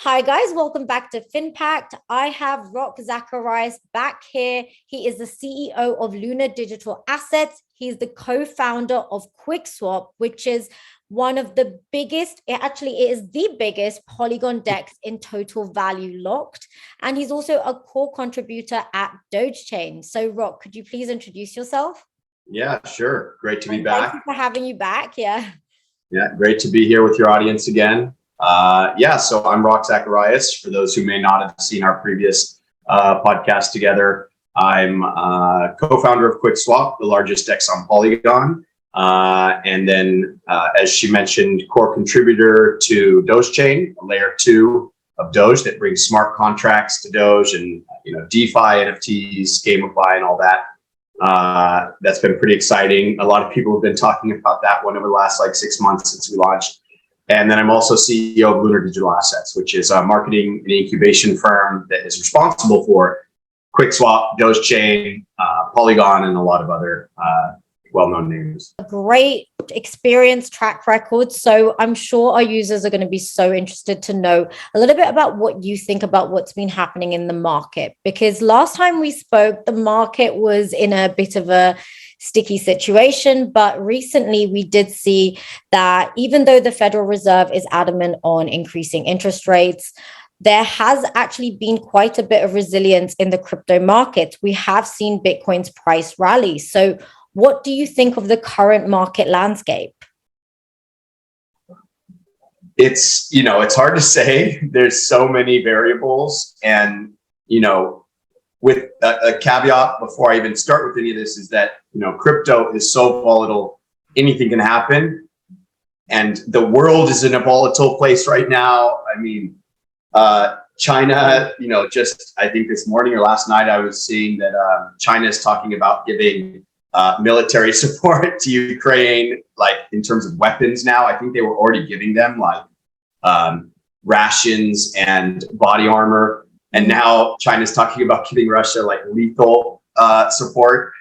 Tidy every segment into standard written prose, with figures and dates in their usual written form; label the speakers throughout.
Speaker 1: Hi guys, welcome back to Finpact. I have Roc Zacharias back here. He is the CEO of Lunar Digital Assets. He's the co-founder of QuickSwap, which is one of the biggest, it is the biggest Polygon DEX in total value locked. And he's also a core contributor at Dogechain. So Roc, could you please introduce yourself?
Speaker 2: Yeah, sure. Great to be back.
Speaker 1: Thank you for having you back. Yeah,
Speaker 2: great to be here with your audience again. So I'm Roc Zacharias. For those who may not have seen our previous podcast together, I'm co-founder of QuickSwap, the largest DEX on Polygon. And then, as she mentioned, core contributor to Dogechain, layer 2 of Doge that brings smart contracts to Doge and DeFi, NFTs, GameFi, and all that. That's been pretty exciting. A lot of people have been talking about that one over the last 6 months since we launched. And then I'm also CEO of Lunar Digital Assets, which is a marketing and incubation firm that is responsible for QuickSwap, Dogechain, Polygon, and a lot of other well-known names.
Speaker 1: A great experience track record. So I'm sure our users are going to be so interested to know a little bit about what you think about what's been happening in the market. Because last time we spoke, the market was in a bit of a sticky situation. But recently we did see that even though the Federal Reserve is adamant on increasing interest rates, there has actually been quite a bit of resilience in the crypto market. We have seen Bitcoin's price rally. So what do you think of the current market landscape?
Speaker 2: It's hard to say. There's so many variables, and with a caveat before I even start with any of this is that crypto is so volatile, anything can happen, and the world is in a volatile place right now. I mean, China, just I think this morning or last night I was seeing that China is talking about giving military support to Ukraine, in terms of weapons now. I think they were already giving them rations and body armor. And now China's talking about giving Russia lethal support.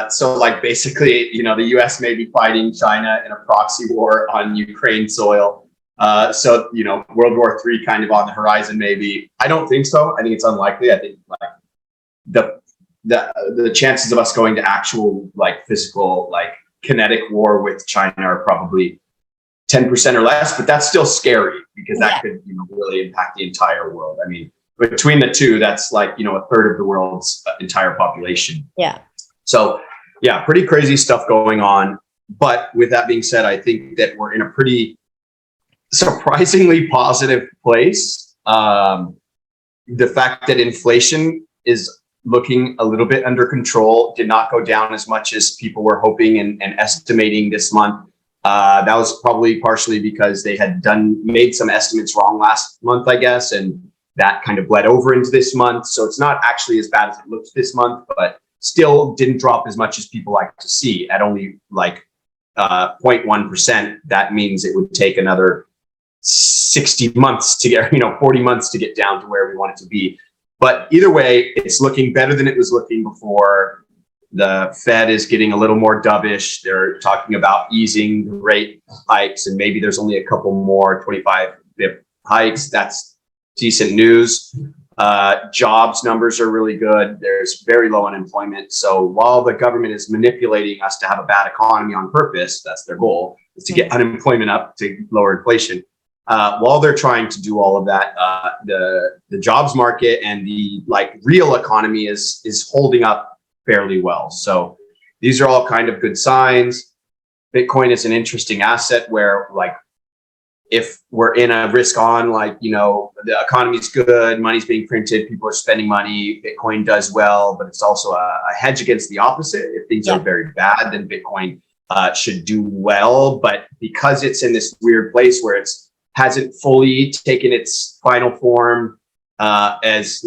Speaker 2: So basically, the US may be fighting China in a proxy war on Ukraine soil. So World War III kind of on the horizon, maybe. I don't think so. I think it's unlikely. I think the chances of us going to actual physical kinetic war with China are probably 10% or less, but that's still scary because that could really impact the entire world. I mean, between the two, that's a third of the world's entire population.
Speaker 1: Yeah.
Speaker 2: So yeah, pretty crazy stuff going on. But with that being said, I think that we're in a pretty surprisingly positive place. The fact that inflation is looking a little bit under control, did not go down as much as people were hoping and estimating this month. That was probably partially because they had made some estimates wrong last month, I guess, and that kind of bled over into this month. So it's not actually as bad as it looks this month, but still didn't drop as much as people like to see at only 0.1%. That means it would take another 60 months to get, 40 months to get down to where we want it to be. But either way, it's looking better than it was looking before. The Fed is getting a little more dovish. They're talking about easing rate hikes, and maybe there's only a couple more 25 BIP hikes. That's decent news. Jobs numbers are really good. There's very low unemployment. So while the government is manipulating us to have a bad economy on purpose, that's their goal, is to get unemployment up to lower inflation. While they're trying to do all of that, the jobs market and the real economy is holding up fairly well. So these are all kind of good signs. Bitcoin is an interesting asset where if we're in a risk on, the economy's good, money's being printed, people are spending money, Bitcoin does well, but it's also a hedge against the opposite. If things are very bad, then Bitcoin should do well. But because it's in this weird place where hasn't fully taken its final form as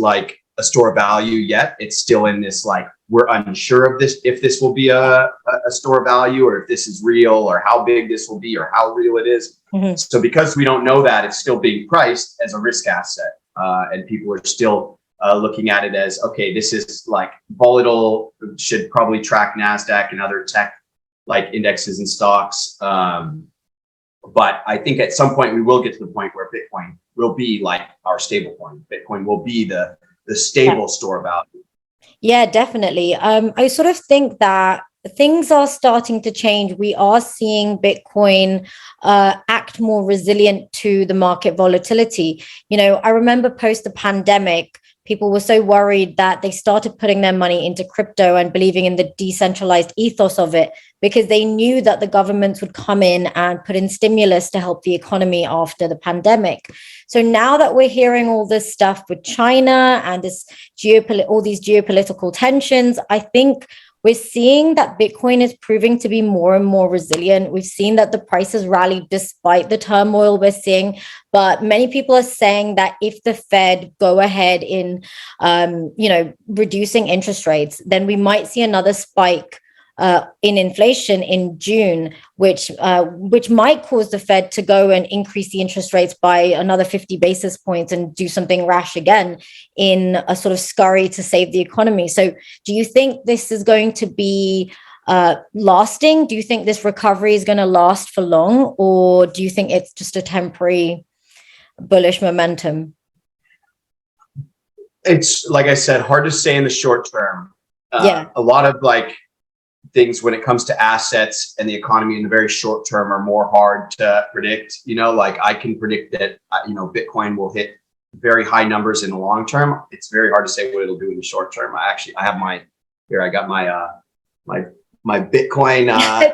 Speaker 2: a store of value yet, it's still in this we're unsure of this, if this will be a store of value, or if this is real, or how big this will be, or how real it is. Mm-hmm. So because we don't know that, it's still being priced as a risk asset, and people are still looking at it as, okay, this is volatile, should probably track NASDAQ and other tech indexes and stocks. But I think at some point we will get to the point where Bitcoin will be like our stable coin. Bitcoin will be the stable store value.
Speaker 1: Yeah, definitely. I sort of think that things are starting to change. We are seeing Bitcoin act more resilient to the market volatility. You know, I remember post the pandemic, people were so worried that they started putting their money into crypto and believing in the decentralized ethos of it, because they knew that the governments would come in and put in stimulus to help the economy after the pandemic. So now that we're hearing all this stuff with China and this all these geopolitical tensions, I think we're seeing that Bitcoin is proving to be more and more resilient. We've seen that the prices rally despite the turmoil we're seeing. But many people are saying that if the Fed go ahead in, reducing interest rates, then we might see another spike in inflation in June, which might cause the Fed to go and increase the interest rates by another 50 basis points and do something rash again in a sort of scurry to save the economy. So do you think this is going to be lasting? Do you think this recovery is going to last for long? Or do you think it's just a temporary bullish momentum?
Speaker 2: It's, like I said, hard to say in the short term. A lot of things when it comes to assets and the economy in the very short term are more hard to predict. I can predict that, Bitcoin will hit very high numbers in the long term. It's very hard to say what it'll do in the short term. I have I got my Bitcoin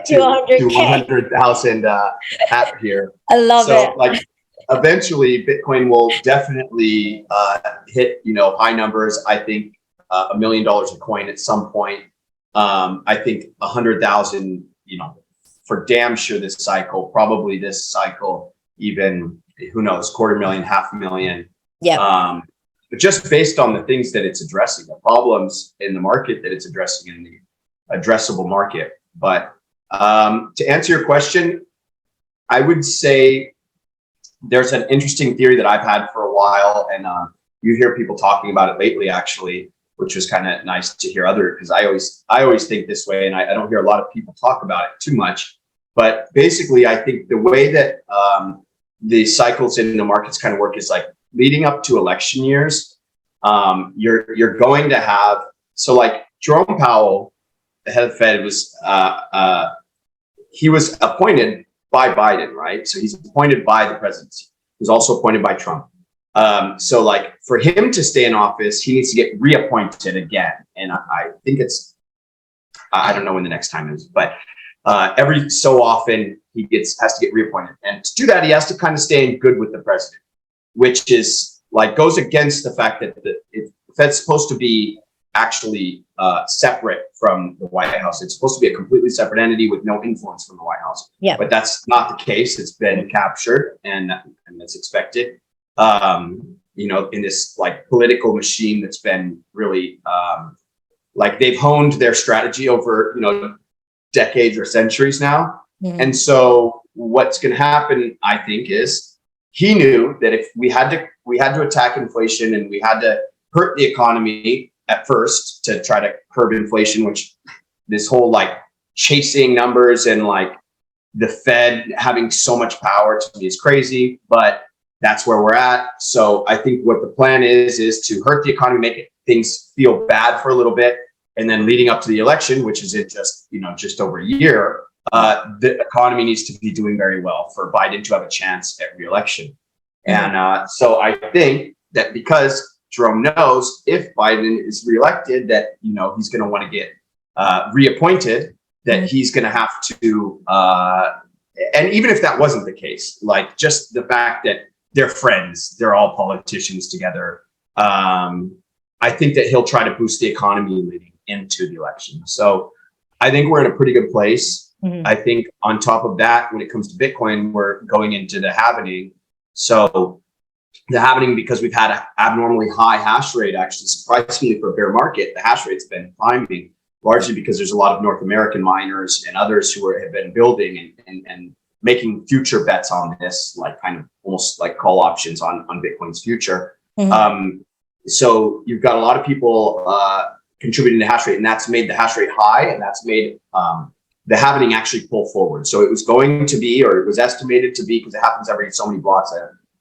Speaker 2: to 100,000 app here.
Speaker 1: I love it.
Speaker 2: Eventually Bitcoin will definitely hit, high numbers. I think $1 million a coin at some point. I think 100,000, for damn sure this cycle, even, who knows, 250,000, 500,000.
Speaker 1: Yeah.
Speaker 2: But just based on the things that it's addressing, the problems in the market that it's addressing in the addressable market. But to answer your question, I would say there's an interesting theory that I've had for a while, and you hear people talking about it lately, actually, which was kind of nice to hear because I always think this way, and I don't hear a lot of people talk about it too much. But basically, I think the way that the cycles in the markets kind of work is leading up to election years. You're going to have, Jerome Powell, the head of the Fed, he was appointed by Biden, right? So he's appointed by the presidency. He was also appointed by Trump. For him to stay in office, he needs to get reappointed again. And I think I don't know when the next time is, but every so often he has to get reappointed. And to do that, he has to kind of stay in good with the president, which is goes against the fact that the Fed's supposed to be actually separate from the White House. It's supposed to be a completely separate entity with no influence from the White House.
Speaker 1: Yeah.
Speaker 2: But that's not the case. It's been captured, and that's expected. In this political machine that's been really they've honed their strategy over decades or centuries now. Mm-hmm. And so what's going to happen, I think, is he knew that if we had to attack inflation and we had to hurt the economy at first to try to curb inflation, which this whole chasing numbers and the Fed having so much power to me is crazy, but that's where we're at. So I think what the plan is to hurt the economy, make things feel bad for a little bit. And then leading up to the election, which is in just over a year, the economy needs to be doing very well for Biden to have a chance at re-election. Mm-hmm. And so I think that because Jerome knows if Biden is reelected, that, he's going to want to get reappointed, that mm-hmm. he's going to have to, and even if that wasn't the case, just the fact that they're friends, they're all politicians together. I think that he'll try to boost the economy leading into the election. So I think we're in a pretty good place. Mm-hmm. I think on top of that, when it comes to Bitcoin, we're going into the halving. So the halving, because we've had an abnormally high hash rate, actually, surprisingly for a bear market, the hash rate's been climbing, largely because there's a lot of North American miners and others who have been building and making future bets on this, kind of almost like call options on Bitcoin's future. Mm-hmm. So you've got a lot of people contributing to hash rate, and that's made the hash rate high, and that's made the halving actually pull forward. So it was going to be, or it was estimated to be, because it happens every so many blocks.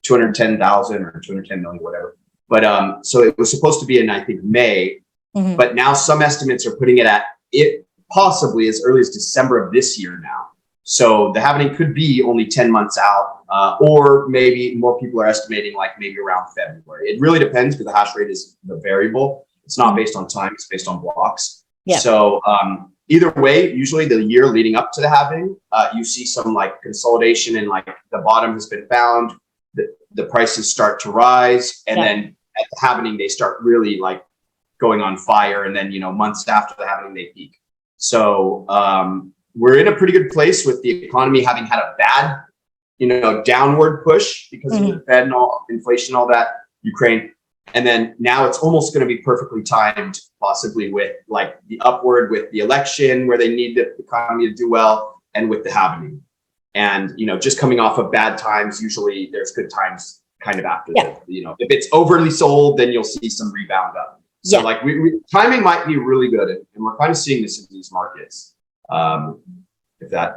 Speaker 2: 210,000 or 210 million, whatever. But so it was supposed to be in, I think, May, but now some estimates are putting it at it possibly as early as December of this year now. So the halving could be only 10 months out, or maybe more people are estimating like maybe around February. It really depends because the hash rate is the variable. It's not based on time, it's based on blocks.
Speaker 1: Yeah.
Speaker 2: So either way, usually the year leading up to the halving, you see some like consolidation and like the bottom has been found, the prices start to rise, and then at the halving, they start really like going on fire. And then, months after the halving, they peak. So we're in a pretty good place with the economy having had a bad, downward push because of the Fed and all inflation, all that, Ukraine. And then now it's almost going to be perfectly timed, possibly with like the upward with the election where they need the economy to do well, and with the halving. And, just coming off of bad times, usually there's good times kind of after that. If it's overly sold, then you'll see some rebound up. So like timing might be really good. And we're kind of seeing this in these markets. I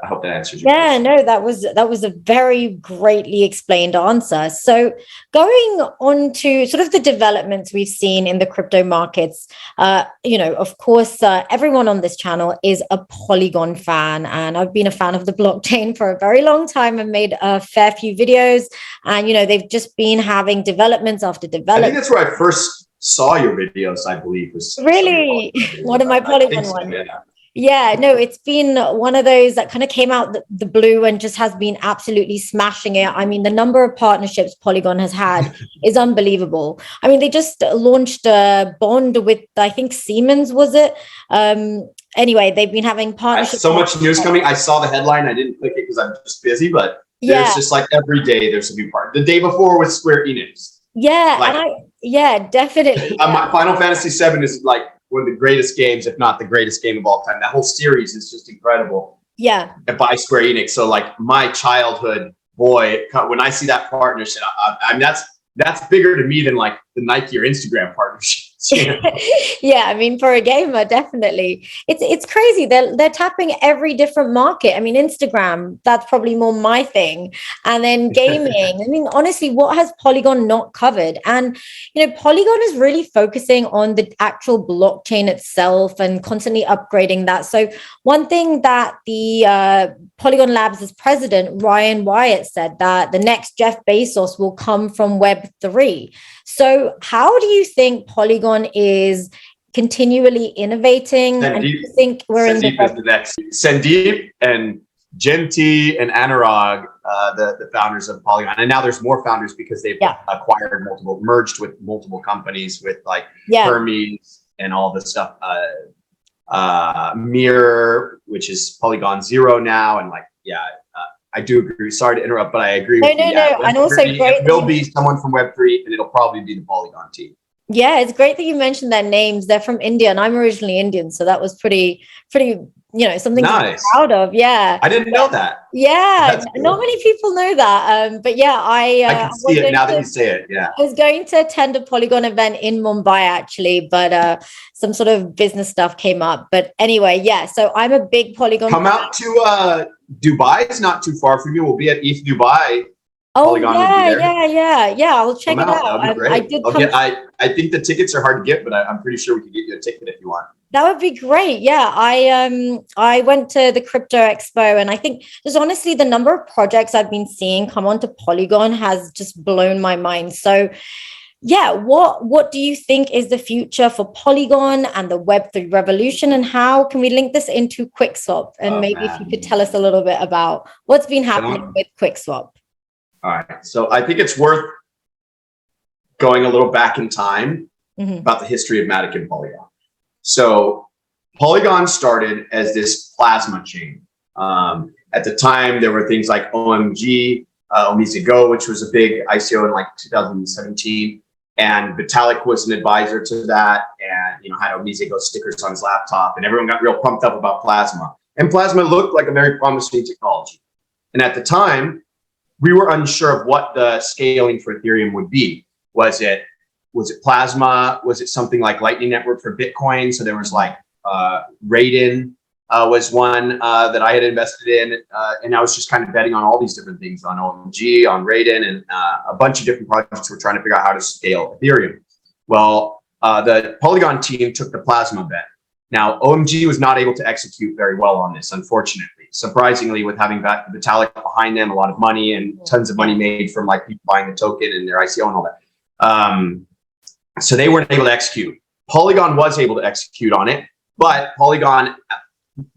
Speaker 2: hope that answers your question.
Speaker 1: No, that was a very greatly explained answer. So going on to sort of the developments we've seen in the crypto markets, of course, everyone on this channel is a Polygon fan, and I've been a fan of the blockchain for a very long time and made a fair few videos. And, they've just been having developments after development.
Speaker 2: I think that's where I first saw your videos, I believe. Was
Speaker 1: really one of my Polygon ones. Yeah, no, it's been one of those that kind of came out the blue and just has been absolutely smashing it. I mean, the number of partnerships Polygon has had is unbelievable. I mean, they just launched a bond with, I think, Siemens, was it? Anyway, they've been having partnerships.
Speaker 2: So much news coming. I saw the headline. I didn't click it because I'm just busy, but there's just like every day there's a new part. The day before was Square Enix.
Speaker 1: Yeah, definitely.
Speaker 2: My Final Fantasy VII is like one of the greatest games, if not the greatest game of all time. That whole series is just incredible.
Speaker 1: Yeah.
Speaker 2: By Square Enix. So like my childhood, boy, when I see that partnership, I mean, that's bigger to me than like the Nike or Instagram partnership.
Speaker 1: Yeah, I mean, for a gamer, definitely. It's crazy. They're tapping every different market. I mean, Instagram, that's probably more my thing. And then gaming. I mean, honestly, what has Polygon not covered? And, Polygon is really focusing on the actual blockchain itself and constantly upgrading that. So one thing that the Polygon Labs' president, Ryan Wyatt, said that the next Jeff Bezos will come from Web3. So how do you think Polygon is continually innovating?
Speaker 2: Sandeep,
Speaker 1: and do you think we're
Speaker 2: Sandeep
Speaker 1: in the
Speaker 2: is the next. Sandeep and Jenti and Anurag, the founders of Polygon, and now there's more founders because they've acquired merged with multiple companies with like Hermes and all the stuff. Mirror, which is Polygon Zero now, and like I do agree. Sorry to interrupt, but I agree with you.
Speaker 1: No. And also great.
Speaker 2: It will be someone from Web3, and it'll probably be the Polygon team.
Speaker 1: Yeah, it's great that you mentioned their names. They're from India, and I'm originally Indian, so that was pretty, something
Speaker 2: nice.
Speaker 1: to be proud of. Yeah,
Speaker 2: I didn't know that.
Speaker 1: Yeah, not many people know that. But yeah, I
Speaker 2: can see it now that you say it. Yeah,
Speaker 1: I was going to attend a Polygon event in Mumbai actually, but some sort of business stuff came up. But anyway, yeah. So I'm a big Polygon.
Speaker 2: Come out to Dubai. It's not too far from you. We'll be at ETH Dubai.
Speaker 1: Oh Polygon yeah. I'll check it out.
Speaker 2: I think the tickets are hard to get, but I'm pretty sure we can get you a ticket if you want.
Speaker 1: That would be great. Yeah, I went to the Crypto Expo, and I think just honestly the number of projects I've been seeing come onto Polygon has just blown my mind. So yeah, what do you think is the future for Polygon and the Web3 revolution, and how can we link this into QuickSwap? And if you could tell us a little bit about what's been happening with QuickSwap.
Speaker 2: All right. So I think it's worth going a little back in time about the history of Matic and Polygon. So Polygon started as this plasma chain. At the time, there were things like OMG, Omize Go, which was a big ICO in like 2017. And Vitalik was an advisor to that, and had Omize Go stickers on his laptop, and everyone got real pumped up about plasma. And plasma looked like a very promising technology. And at the time, we were unsure of what the scaling for Ethereum would be. Was it plasma? Was it something like Lightning Network for Bitcoin? So there was like Raiden, was one that I had invested in, and I was just kind of betting on all these different things, on OMG, on Raiden, and a bunch of different projects. We're trying to figure out how to scale Ethereum. Well, the Polygon team took the Plasma bet. Now, OMG was not able to execute very well on this, unfortunately. Surprisingly, with having Vitalik behind them, a lot of money and tons of money made from like people buying the token and their ICO and all that. So they weren't able to execute. Polygon was able to execute on it, but Polygon,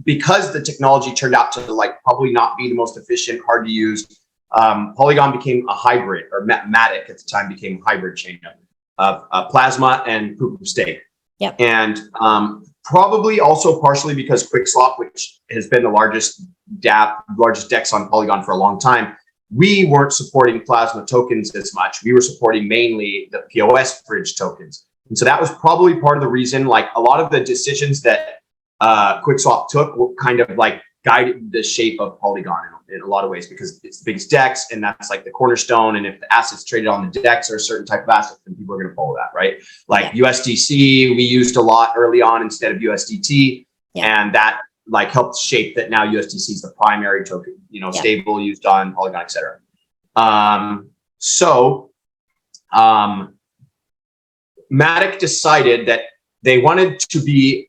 Speaker 2: because the technology turned out to like probably not be the most efficient, hard to use, Polygon became a hybrid, or Matic at the time became a hybrid chain of Plasma and proof of stake.
Speaker 1: Yep.
Speaker 2: And probably also partially because QuickSwap, which has been the largest DEX on Polygon for a long time, we weren't supporting Plasma tokens as much. We were supporting mainly the POS bridge tokens. And so that was probably part of the reason, like a lot of the decisions that QuickSwap took were kind of like guided the shape of Polygon in a lot of ways, because it's the biggest DEX and that's like the cornerstone. And if the assets traded on the DEX are a certain type of asset, then people are going to follow that, right? Like USDC, we used a lot early on instead of USDT. And that like helped shape that now USDC is the primary token, stable used on Polygon, et cetera. Matic decided that they wanted to be,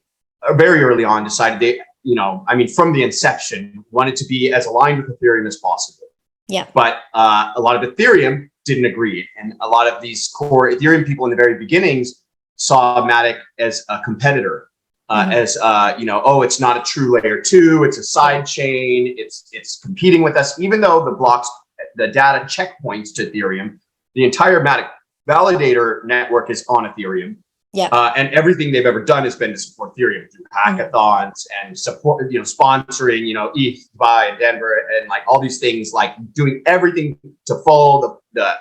Speaker 2: very early on decided they, from the inception, wanted to be as aligned with Ethereum as possible.
Speaker 1: Yeah.
Speaker 2: But a lot of Ethereum didn't agree. And a lot of these core Ethereum people in the very beginnings saw Matic as a competitor, it's not a true layer 2, it's a side chain, it's competing with us, even though the data checkpoints to Ethereum, the entire Matic validator network is on Ethereum.
Speaker 1: Yeah.
Speaker 2: And everything they've ever done has been to support Ethereum through hackathons and support, sponsoring, ETH by Denver and like all these things, like doing everything to follow the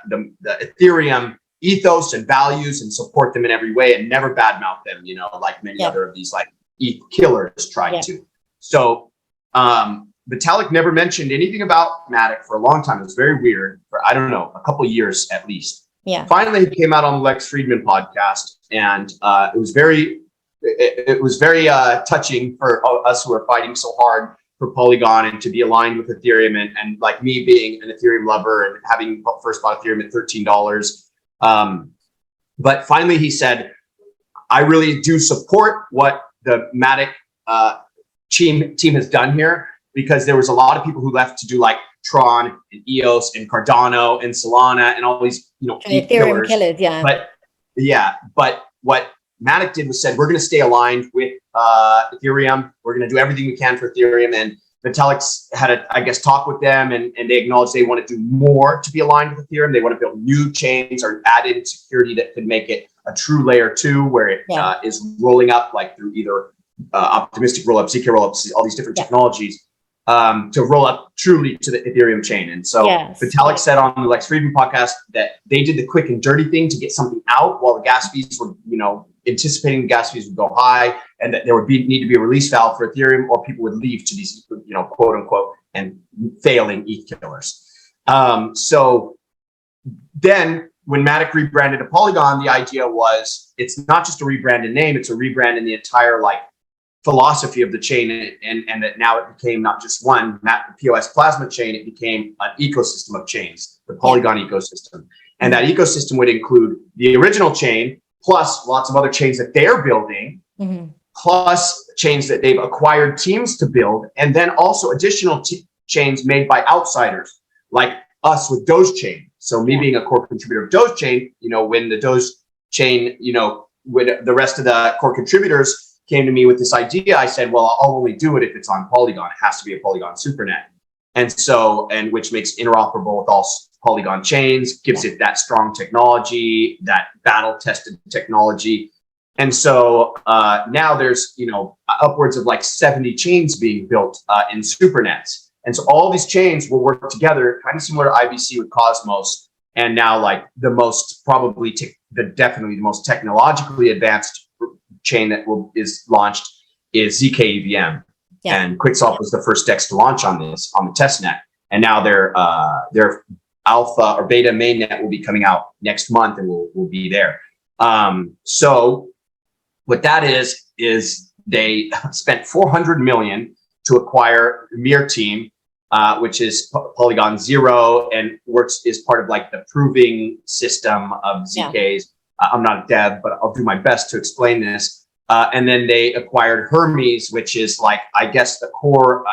Speaker 2: Ethereum ethos and values and support them in every way and never badmouth them, like many other of these like ETH killers tried to. So Vitalik never mentioned anything about Matic for a long time. It was very weird for, I don't know, a couple of years at least.
Speaker 1: Yeah.
Speaker 2: Finally, he came out on the Lex Friedman podcast, and it was very touching for us who are fighting so hard for Polygon and to be aligned with Ethereum, and like me being an Ethereum lover and having first bought Ethereum at $13. But finally, he said, "I really do support what the Matic team has done here, because there was a lot of people who left to do like Tron and EOS and Cardano and Solana and all these,
Speaker 1: Ethereum killers,
Speaker 2: but what Matic did was said, we're going to stay aligned with Ethereum. We're going to do everything we can for Ethereum. And Vitalik had a, talk with them, and they acknowledged they want to do more to be aligned with Ethereum. They want to build new chains or added security that could make it a true layer 2, where it is rolling up like through either optimistic rollup, ZK rollups, all these different technologies. To roll up truly to the Ethereum chain. And so Vitalik said on the Lex Friedman podcast that they did the quick and dirty thing to get something out while the gas fees were, anticipating the gas fees would go high, and that there would need to be a release valve for Ethereum, or people would leave to these, quote unquote, and failing ETH killers. So then when Matic rebranded to Polygon, the idea was it's not just a rebranded name, it's a rebrand in the entire philosophy of the chain, and that now it became not just one POS Plasma chain, it became an ecosystem of chains, the Polygon ecosystem. And that ecosystem would include the original chain, plus lots of other chains that they're building, plus chains that they've acquired teams to build, and then also additional chains made by outsiders, like us with Dogechain. So me being a core contributor of Dogechain, when the Dogechain, when the rest of the core contributors came to me with this idea, I said, well, I'll only do it if it's on Polygon. It has to be a Polygon supernet. And which makes interoperable with all Polygon chains, gives it that strong technology, that battle-tested technology. And so now there's, upwards of 70 chains being built in supernets. And so all these chains will work together, kind of similar to IBC with Cosmos. And now the most definitely the most technologically advanced chain that is launched is ZK EVM. And QuickSwap was the first DEX to launch on this, on the testnet. And now their alpha or beta mainnet will be coming out next month, and will be there. So what that is they spent 400 million to acquire Mir team, which is Polygon Zero and is part of like the proving system of ZKs. I'm not a dev, but I'll do my best to explain this. And then they acquired Hermes, which is like, I guess, the core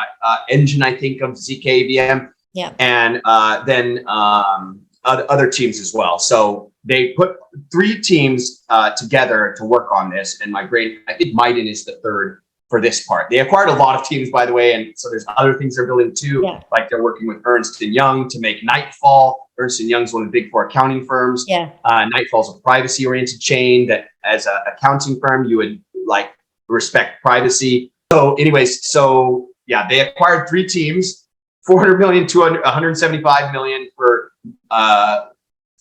Speaker 2: engine, I think, of ZK VM.
Speaker 1: Yeah.
Speaker 2: And then other teams as well. So they put 3 teams together to work on this. And I think Maiden is the third for this part. They acquired a lot of teams, by the way. And so there's other things they're building too. Yeah. Like they're working with Ernst & Young to make Nightfall. Ernst & Young's one of the big 4 accounting firms.
Speaker 1: Yeah.
Speaker 2: Nightfall's a privacy-oriented chain that as an accounting firm, you would like respect privacy. So anyways, so yeah, they acquired 3 teams, 400 million, 175 million for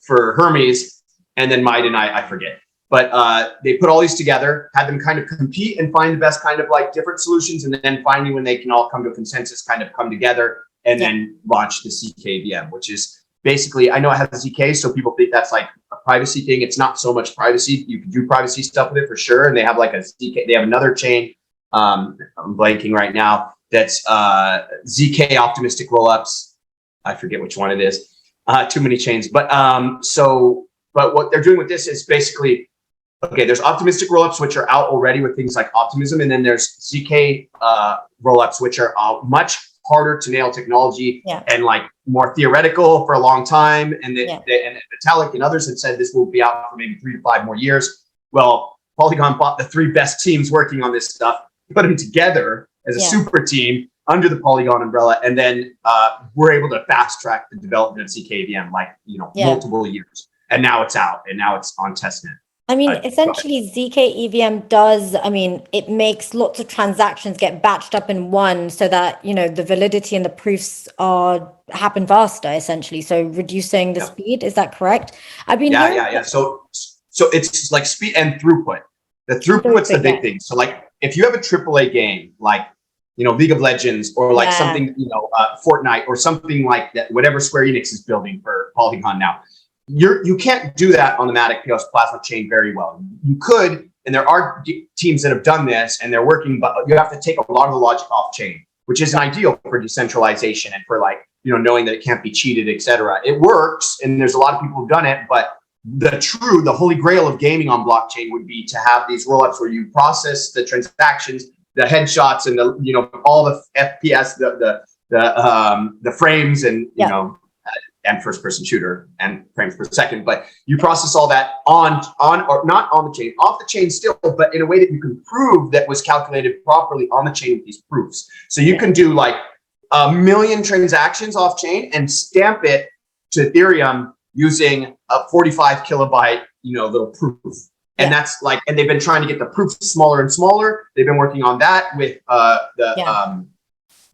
Speaker 2: Hermes, and then Maiden, I forget. But they put all these together, had them kind of compete and find the best kind of like different solutions. And then finally, when they can all come to a consensus, kind of come together and then launch the ZK-VM, which is basically, I know it has ZK, so people think that's like a privacy thing. It's not so much privacy. You can do privacy stuff with it for sure. And they have like a ZK, they have another chain, I'm blanking right now, that's ZK optimistic rollups. I forget which one it is. Too many chains. But but what they're doing with this is basically, okay, there's optimistic rollups, which are out already with things like optimism. And then there's ZK rollups, which are much harder to nail technology and like more theoretical for a long time. And and Vitalik and others had said this will be out for maybe 3 to 5 more years. Well, Polygon bought the 3 best teams working on this stuff, put them together as a super team under the Polygon umbrella. And then we're able to fast track the development of ZKVM, like, multiple years. And now it's out and now it's on testnet.
Speaker 1: I mean, essentially ZK EVM does, it makes lots of transactions get batched up in one so that, the validity and the proofs happen faster, essentially. So reducing the speed, is that correct?
Speaker 2: So it's like speed and throughput. The throughput's the big thing. So like if you have a AAA game, like, League of Legends or like something, Fortnite or something like that, whatever Square Enix is building for Polygon now, you can't do that on the Matic POS Plasma chain very well. You could, and there are teams that have done this and they're working, but you have to take a lot of the logic off chain, which isn't ideal for decentralization and for like, knowing that it can't be cheated, etc. It works, and there's a lot of people who've done it, but the holy grail of gaming on blockchain would be to have these rollups where you process the transactions, the headshots, and the all the FPS, the frames, and and first-person shooter and frames per second, but you process all that on or not on the chain, off the chain still, but in a way that you can prove that was calculated properly on the chain with these proofs. So you can do like 1 million transactions off chain and stamp it to Ethereum using a 45 kilobyte, little proof. And that's like, and they've been trying to get the proofs smaller and smaller. They've been working on that with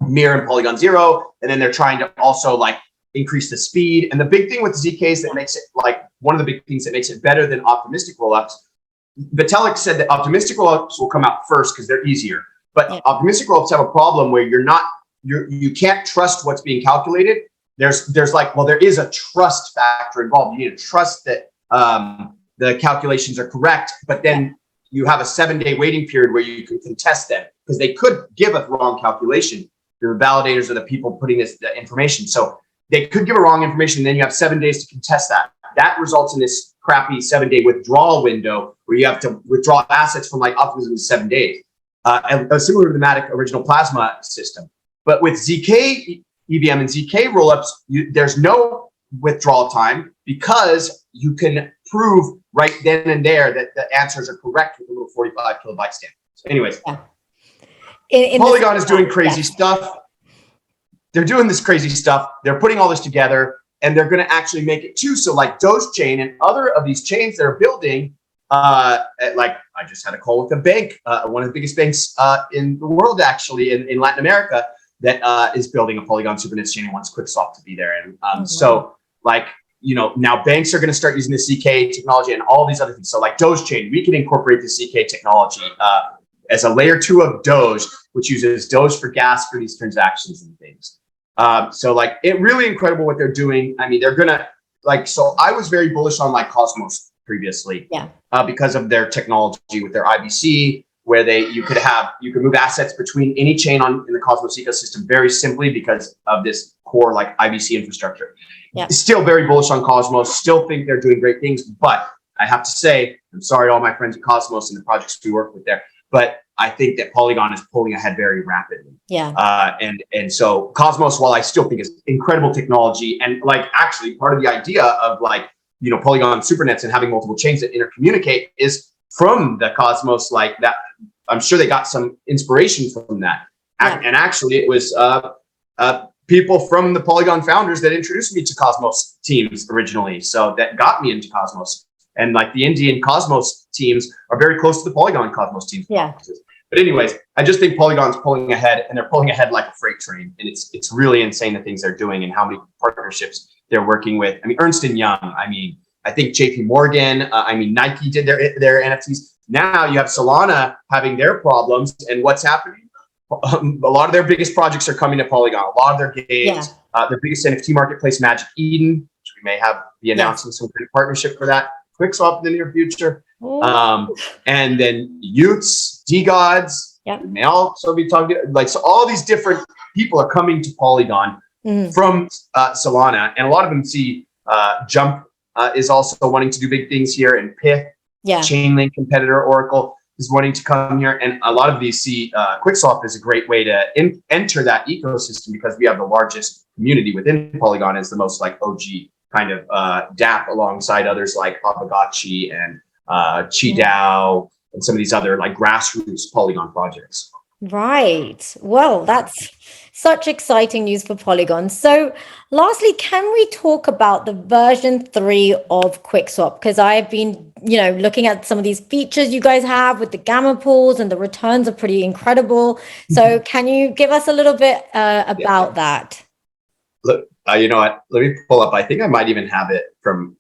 Speaker 2: Mir and Polygon Zero, and then they're trying to also like increase the speed. And the big thing with ZKs that makes it like one of the big things that makes it better than optimistic rollups, Vitalik said that optimistic rollups will come out first because they're easier. But optimistic rollups have a problem where you can't trust what's being calculated. There's like, well, there is a trust factor involved. You need to trust that the calculations are correct, but then you have a 7-day waiting period where you can contest them because they could give a wrong calculation. The validators are the people putting the information. So they could give a wrong information, and then you have 7 days to contest that. That results in this crappy 7-day withdrawal window where you have to withdraw assets from like optimism in 7 days. Similar to the Matic original Plasma system. But with ZK EVM and ZK rollups, there's no withdrawal time because you can prove right then and there that the answers are correct with a little 45 kilobyte stamp. So anyways, Polygon is doing crazy stuff. They're doing this crazy stuff. They're putting all this together, and they're going to actually make it too. So like Dogechain and other of these chains that are building, like I just had a call with a bank, one of the biggest banks in the world, actually, in Latin America, that is building a Polygon Supernet chain and wants QuickSwap to be there. And so like, now banks are going to start using the ZK technology and all these other things. So like Dogechain, we can incorporate the ZK technology as a layer 2 of Doge, which uses Doge for gas for these transactions and things. So like, it really incredible what they're doing. I mean, they're gonna like, so I was very bullish on like Cosmos previously, because of their technology with their IBC, where you could move assets between any chain in the Cosmos ecosystem very simply because of this core like IBC infrastructure.
Speaker 1: Yeah.
Speaker 2: Still very bullish on Cosmos, still think they're doing great things, but I have to say, I'm sorry to all my friends at Cosmos and the projects we work with there, but I think that Polygon is pulling ahead very rapidly.
Speaker 1: Yeah.
Speaker 2: And so Cosmos, while I still think is incredible technology, and like actually part of the idea of like, you know, Polygon supernets and having multiple chains that intercommunicate is from the Cosmos, like that. I'm sure they got some inspiration from that. Yeah. And actually it was people from the Polygon founders that introduced me to Cosmos teams originally. So that got me into Cosmos. And like the Indian Cosmos teams are very close to the Polygon Cosmos teams.
Speaker 1: Yeah.
Speaker 2: But anyways, I just think Polygon's pulling ahead, and they're pulling ahead like a freight train. And it's really insane the things they're doing and how many partnerships they're working with. I mean, Ernst & Young, I mean, I think JP Morgan, I mean, Nike did their NFTs. Now you have Solana having their problems, and what's happening? A lot of their biggest projects are coming to Polygon. A lot of their games, their biggest NFT marketplace, Magic Eden, which we may be announcing some kind of partnership for that. QuickSwap in the near future. And then Utes, DGods, we may also be talking, like, so all these different people are coming to Polygon from Solana, and a lot of them see Jump is also wanting to do big things here, and Pith, Chainlink competitor Oracle is wanting to come here, and a lot of these see QuickSwap is a great way to enter that ecosystem because we have the largest community within Polygon, is the most like OG kind of DApp alongside others like Obagachi and QiDao and some of these other like grassroots Polygon projects.
Speaker 1: Right. Well, that's such exciting news for Polygon. So lastly, can we talk about the version 3 of QuickSwap? Because I've been, looking at some of these features you guys have with the gamma pools, and the returns are pretty incredible. So can you give us a little bit about that?
Speaker 2: Look, you know what? Let me pull up. I think I might even have it from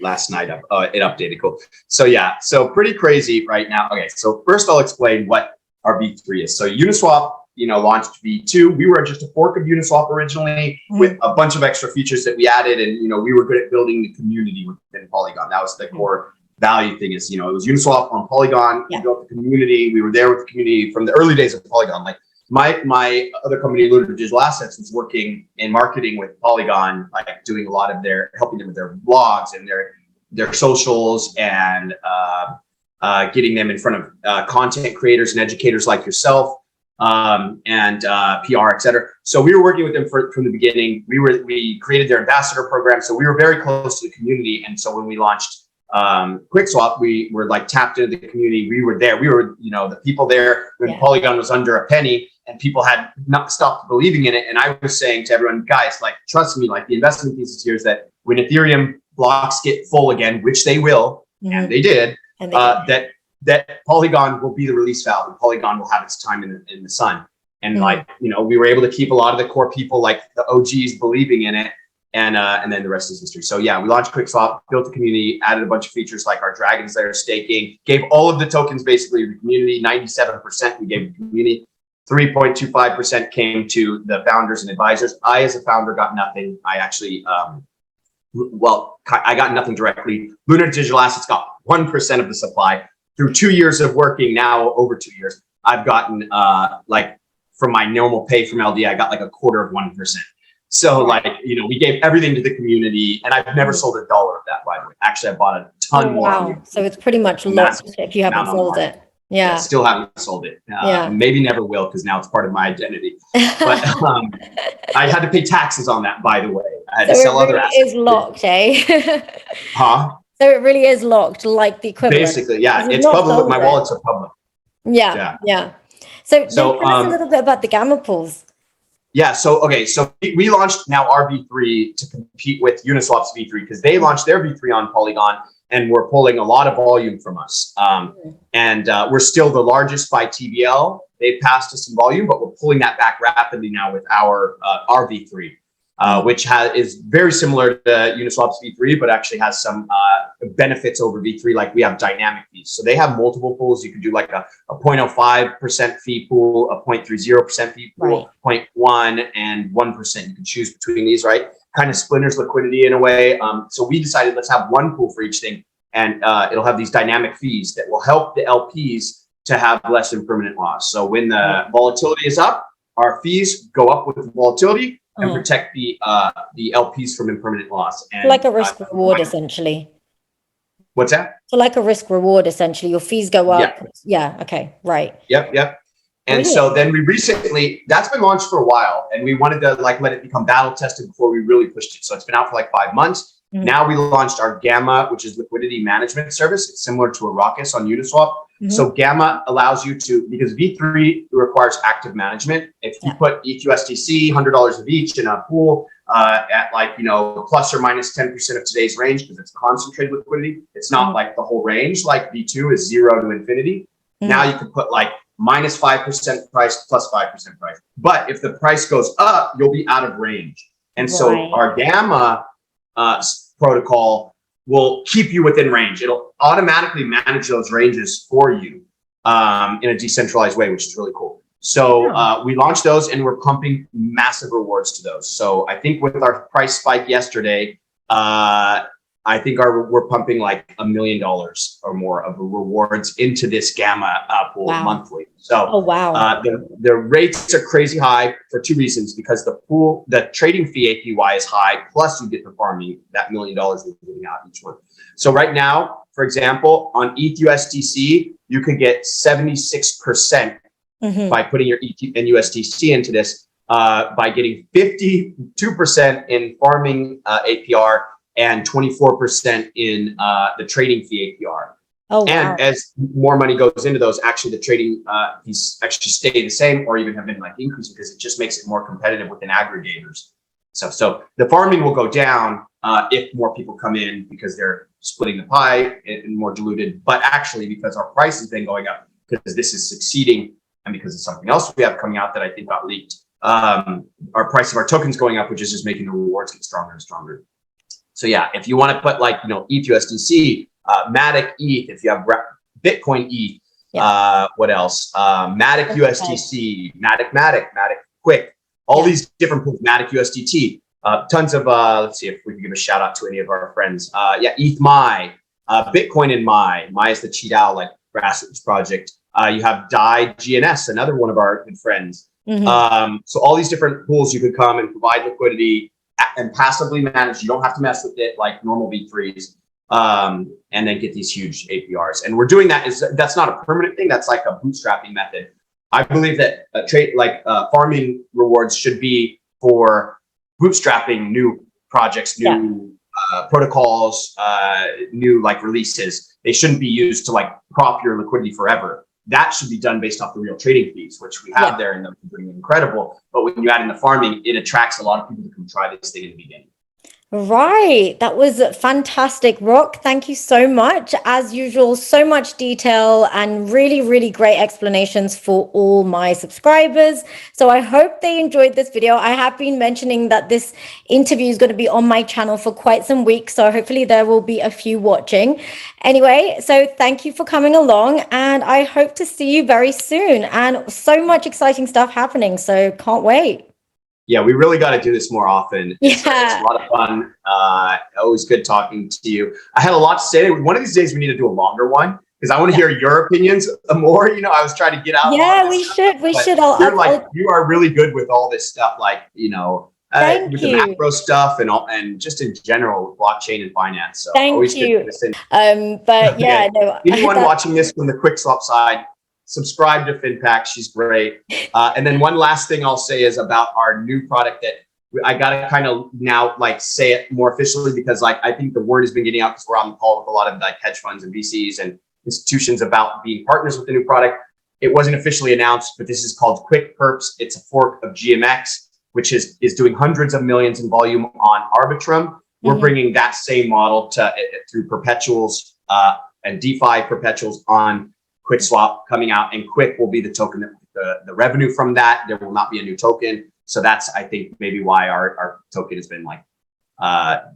Speaker 2: last night. It updated. Cool. So yeah, so pretty crazy right now. Okay, so first I'll explain what our V3 is. So Uniswap, launched V2. We were just a fork of Uniswap originally with a bunch of extra features that we added, and we were good at building the community within Polygon. That was the core value thing. Is it was Uniswap on Polygon. We built the community. We were there with the community from the early days of Polygon. Like my other company, Lunar Digital Assets, was working in marketing with Polygon, like doing a lot of helping them with their blogs and their socials, and getting them in front of content creators and educators like yourself, and PR, et cetera. So we were working with them from the beginning. We created their ambassador program, so we were very close to the community. And so when we launched QuickSwap, we were like tapped into the community. We were there. We were, the people there when Polygon was under a penny, and people had not stopped believing in it. And I was saying to everyone, guys, like, trust me, like the investment thesis here is that when Ethereum blocks get full again, which they will, and they did, that Polygon will be the release valve, and Polygon will have its time in the sun. And we were able to keep a lot of the core people, like the OGs, believing in it. And then the rest is history. So yeah, we launched QuickSwap, built the community, added a bunch of features like our Dragons Lair staking, gave all of the tokens basically to the community. 97% we gave the community. 3.25% came to the founders and advisors. I, as a founder, got nothing. I actually, I got nothing directly. Lunar Digital Assets got 1% of the supply. Through 2 years of working, now over 2 years, I've gotten from my normal pay from LD, I got like 1/4%. So we gave everything to the community, and I've never sold $1 of that, by the way. Actually, I bought a ton more.
Speaker 1: Wow. So it's pretty much lost if you haven't sold it. Yeah.
Speaker 2: Still haven't sold it. Maybe never will, because now it's part of my identity. But I had to pay taxes on that, by the way. I had to sell other assets.
Speaker 1: It is locked, eh?
Speaker 2: Huh?
Speaker 1: So it really is locked, like the equivalent.
Speaker 2: Basically, yeah. It's public. My wallets are public.
Speaker 1: Yeah. So tell us a little bit about the gamma pools.
Speaker 2: Yeah. So we launched now our V3 to compete with Uniswap's V3, because they launched their V3 on Polygon, and we're pulling a lot of volume from us. And we're still the largest by TVL. They passed us in volume, but we're pulling that back rapidly now with our V3, which is very similar to Uniswap's V3, but actually has some benefits over V3. Like we have dynamic fees. So they have multiple pools. You can do like a 0.05% fee pool, a 0.30% fee pool, 0.1 and 1%. You can choose between these, right? Kind of splinters liquidity in a way. So we decided let's have one pool for each thing, and it'll have these dynamic fees that will help the LPs to have less impermanent loss. So when the volatility is up, our fees go up with the volatility and protect the LPs from impermanent loss. And
Speaker 1: like a risk reward, essentially.
Speaker 2: What's that?
Speaker 1: So like a risk reward, essentially. Your fees go up. Yeah. Okay. Right.
Speaker 2: Yep. And so then we recently, that's been launched for a while, and we wanted to like let it become battle tested before we really pushed it. So it's been out for like 5 months. Now we launched our Gamma, which is liquidity management service. It's similar to a Rockus on Uniswap. So Gamma allows you to, because V3 requires active management. If you put ETH USDC, $100 of each in a pool at like, plus or minus 10% of today's range, because it's concentrated liquidity. It's not like the whole range, like V2 is 0 to infinity. Now you can put like minus 5% price, plus 5% price. But if the price goes up, you'll be out of range. And so our Gamma protocol will keep you within range. It'll automatically manage those ranges for you in a decentralized way, which is really cool. So we launched those, and we're pumping massive rewards to those. So I think with our price spike yesterday, I think we're pumping like $1 million or more of rewards into this Gamma pool monthly. So the rates are crazy high for 2 reasons, because the trading fee APY is high, plus you get the farming, that $1 million we're giving out each month. So right now, for example, on ETH USDC, you can get 76% by putting your ETH and USDC into this, by getting 52% in farming APR and 24% in the trading fee APR. And as more money goes into those, actually the trading fees actually stay the same or even have been like increasing, because it just makes it more competitive within aggregators. So the farming will go down if more people come in, because they're splitting the pie and more diluted, but actually because our price has been going up, because this is succeeding, and because of something else we have coming out that I think got leaked, our price of our tokens going up, which is just making the rewards get stronger and stronger. So yeah, if you want to put like, ETH USDC, Matic ETH, if you have Bitcoin ETH, what else? Matic USDC, Matic Quick, all these different pools, Matic USDT, tons of, let's see if we can give a shout out to any of our friends. ETH My, Bitcoin in My is the cheat out like grassroots project. You have DAI GNS, another one of our good friends. So all these different pools you could come and provide liquidity and passively manage. You don't have to mess with it like normal V3s, and then get these huge APRs. And we're doing that's not a permanent thing. That's like a bootstrapping method. I believe that farming rewards should be for bootstrapping new projects, new protocols, new like releases. They shouldn't be used to like prop your liquidity forever. That should be done based off the real trading fees, which we have there, and they're pretty incredible. But when you add in the farming, it attracts a lot of people to come try this thing in the beginning.
Speaker 1: Right. That was fantastic, Roc. Thank you so much. As usual, so much detail and really, really great explanations for all my subscribers. So I hope they enjoyed this video. I have been mentioning that this interview is going to be on my channel for quite some weeks. So hopefully there will be a few watching. Anyway, so thank you for coming along, and I hope to see you very soon. And so much exciting stuff happening. So can't wait.
Speaker 2: Yeah, we really got to do this more often. It's a lot of fun. Always good talking to you. I had a lot to say. One of these days we need to do a longer one, because I want to hear your opinions more. I was trying to get out.
Speaker 1: Yeah, we should.
Speaker 2: You are really good with all this stuff, like, with the macro stuff and just in general with blockchain and finance. So
Speaker 1: thank you. But yeah, no.
Speaker 2: Anyone watching this from the QuickSwap side, subscribe to Finpact. She's great. And then one last thing I'll say is about our new product that I got to kind of now like say it more officially, because like I think the word has been getting out, because we're on the call with a lot of like hedge funds and VCs and institutions about being partners with the new product. It wasn't officially announced, but this is called Quick Perps. It's a fork of GMX, which is doing hundreds of millions in volume on Arbitrum. We're bringing that same model through perpetuals and DeFi perpetuals on QuickSwap coming out, and Quick will be the token that the revenue from that. There will not be a new token. So that's, I think, maybe why our token has been like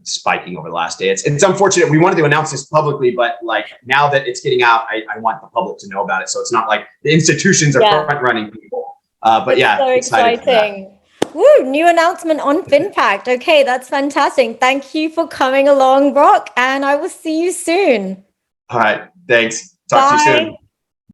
Speaker 2: spiking over the last day. It's unfortunate. We wanted to announce this publicly, but like now that it's getting out, I want the public to know about it. So it's not like the institutions are front running people. But yeah,
Speaker 1: so exciting. Woo, new announcement on Finpact. Okay, that's fantastic. Thank you for coming along, Roc, and I will see you soon.
Speaker 2: All right, thanks. Talk to you soon.